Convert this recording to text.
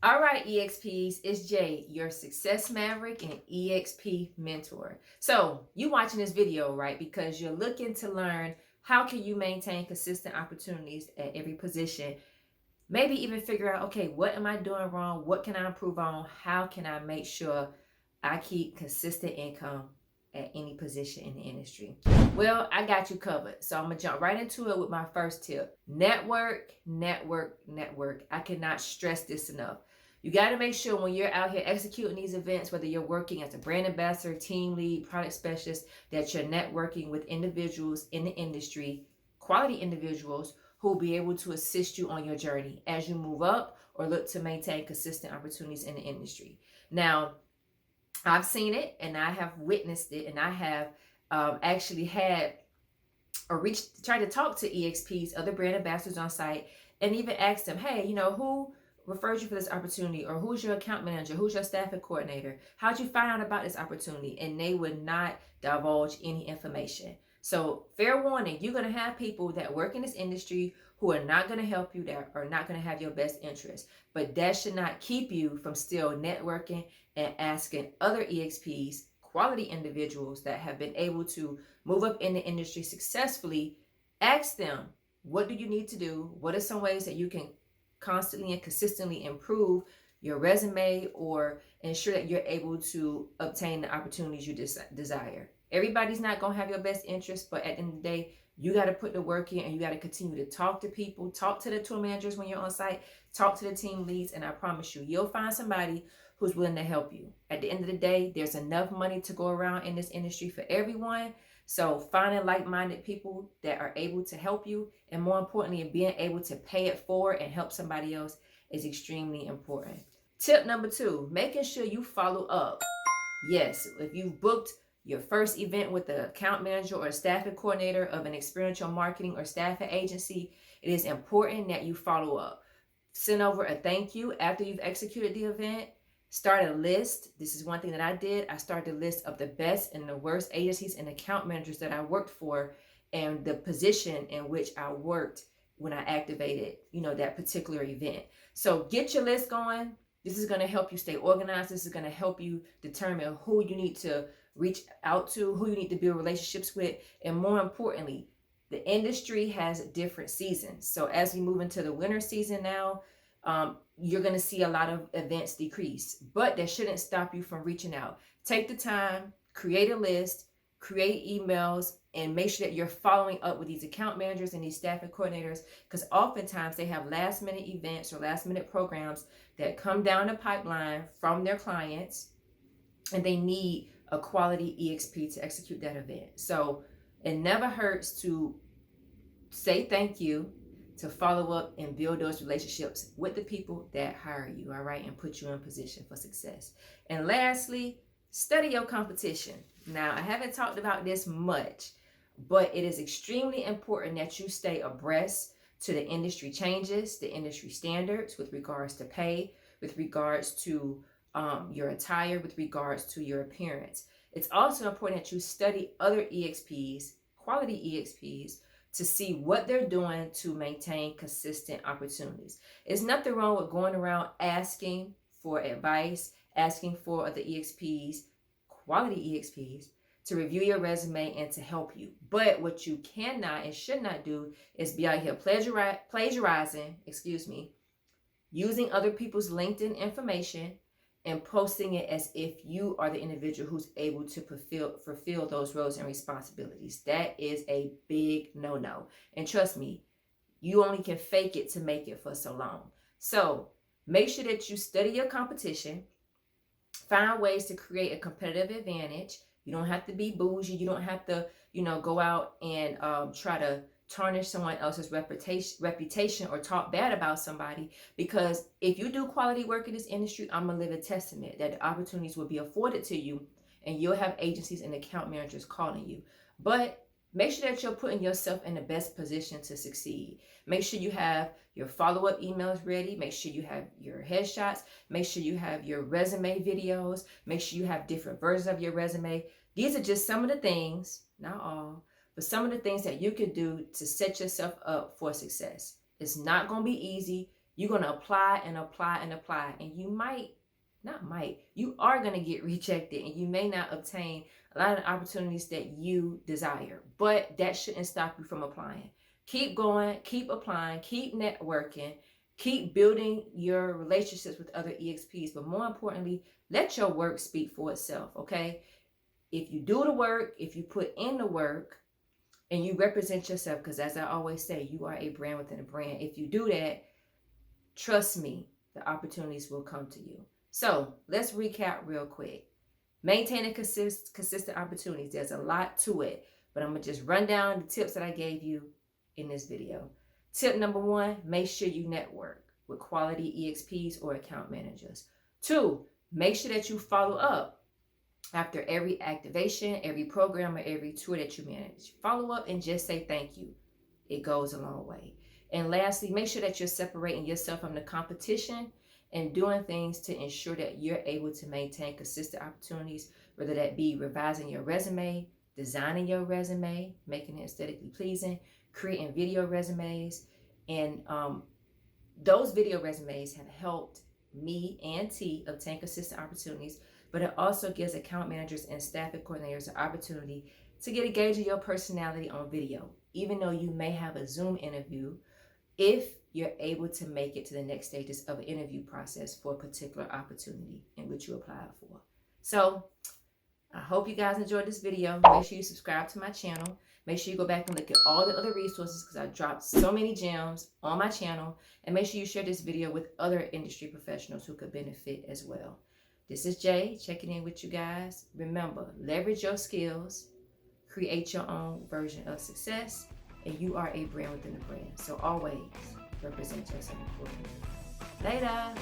All right, EXPs, it's Jay, your success maverick and EXP mentor. So you watching this video, right? Because you're looking to learn how can you maintain consistent opportunities at every position. Maybe even figure out, okay, what am I doing wrong? What can I improve on? How can I make sure I keep consistent income at any position in the industry? Well, I got you covered. So I'm going to jump right into it with my first tip. Network, network, network. I cannot stress this enough. You got to make sure when you're out here executing these events, whether you're working as a brand ambassador, team lead, product specialist, that you're networking with individuals in the industry, quality individuals who will be able to assist you on your journey as you move up or look to maintain consistent opportunities in the industry. Now, I've seen it and I have witnessed it, and I have actually had or tried to talk to EXPs, other brand ambassadors on site, and even ask them, hey, who referred you for this opportunity, or who's your account manager, who's your staffing coordinator, how'd you find out about this opportunity? And they would not divulge any information. So fair warning, you're going to have people that work in this industry who are not going to help you, that are not going to have your best interest, but that should not keep you from still networking and asking other EXPs, quality individuals that have been able to move up in the industry successfully. Ask them, what do you need to do? What are some ways that you can constantly and consistently improve your resume or ensure that you're able to obtain the opportunities you desire? Everybody's not going to have your best interest, but at the end of the day, you got to put the work in, and you got to continue to talk to people, talk to the tour managers when you're on site, talk to the team leads, and I promise you, you'll find somebody who's willing to help you. At the end of the day, there's enough money to go around in this industry for everyone. So finding like-minded people that are able to help you, and more importantly, being able to pay it forward and help somebody else, is extremely important. Tip number 2, making sure you follow up. Yes, if you've booked your first event with the account manager or staffing coordinator of an experiential marketing or staffing agency, it is important that you follow up. Send over a thank you after you've executed the event. Start a list. This is one thing that I did. I started a list of the best and the worst agencies and account managers that I worked for, and the position in which I worked when I activated, that particular event. So get your list going. This is going to help you stay organized. This is going to help you determine who you need to reach out to, who you need to build relationships with, and more importantly, the industry has different seasons. So as we move into the winter season now, you're going to see a lot of events decrease, but that shouldn't stop you from reaching out. Take the time, create a list, create emails, and make sure that you're following up with these account managers and these staffing coordinators, because oftentimes they have last minute events or last minute programs that come down the pipeline from their clients, and they need a quality EXP to execute that event. So it never hurts to say thank you, to follow up and build those relationships with the people that hire you, all right, and put you in position for success. And lastly, study your competition. Now, I haven't talked about this much, but it is extremely important that you stay abreast to the industry changes, the industry standards with regards to pay, with regards to your attire, with regards to your appearance. It's also important that you study other EXPs, quality EXPs, to see what they're doing to maintain consistent opportunities. There's nothing wrong with going around asking for advice, asking for the EXPs, quality EXPs, to review your resume and to help you. But what you cannot and should not do is be out here plagiarizing, using other people's LinkedIn information and posting it as if you are the individual who's able to fulfill those roles and responsibilities. That is a big no-no. And trust me, you only can fake it to make it for so long. So make sure that you study your competition, find ways to create a competitive advantage. You don't have to be bougie. You don't have to, go out and try to tarnish someone else's reputation or talk bad about somebody, because if you do quality work in this industry, I'm a living testament that the opportunities will be afforded to you, and you'll have agencies and account managers calling you. But make sure that you're putting yourself in the best position to succeed. Make sure you have your follow-up emails ready. Make sure you have your headshots. Make sure you have your resume videos. Make sure you have different versions of your resume. These are just some of the things, not all, but some of the things that you can do to set yourself up for success. It's not going to be easy. You're going to apply and apply and apply, and you are going to get rejected, and you may not obtain a lot of opportunities that you desire, but that shouldn't stop you from applying. Keep going, keep applying, keep networking, keep building your relationships with other EXPs, but more importantly, let your work speak for itself, okay? If you do the work, if you put in the work, and you represent yourself, because as I always say, you are a brand within a brand. If you do that, trust me, the opportunities will come to you. So let's recap real quick. Maintaining consistent opportunities. There's a lot to it, but I'm going to just run down the tips that I gave you in this video. Tip number 1, make sure you network with quality EXPs or account managers. 2, make sure that you follow up after every activation, every program, or every tour that you manage. Follow up and just say thank you. It goes a long way. And lastly, make sure that you're separating yourself from the competition and doing things to ensure that you're able to maintain consistent opportunities, whether that be revising your resume, designing your resume, making it aesthetically pleasing, creating video resumes. And those video resumes have helped me and T obtain consistent opportunities, but it also gives account managers and staffing coordinators an opportunity to get a gauge of your personality on video, even though you may have a Zoom interview, if you're able to make it to the next stages of an interview process for a particular opportunity in which you applied for. So I hope you guys enjoyed this video. Make sure you subscribe to my channel. Make sure you go back and look at all the other resources, because I dropped so many gems on my channel. And make sure you share this video with other industry professionals who could benefit as well. This is Jay checking in with you guys. Remember, leverage your skills, create your own version of success, and you are a brand within a brand. So always represent yourself. Later.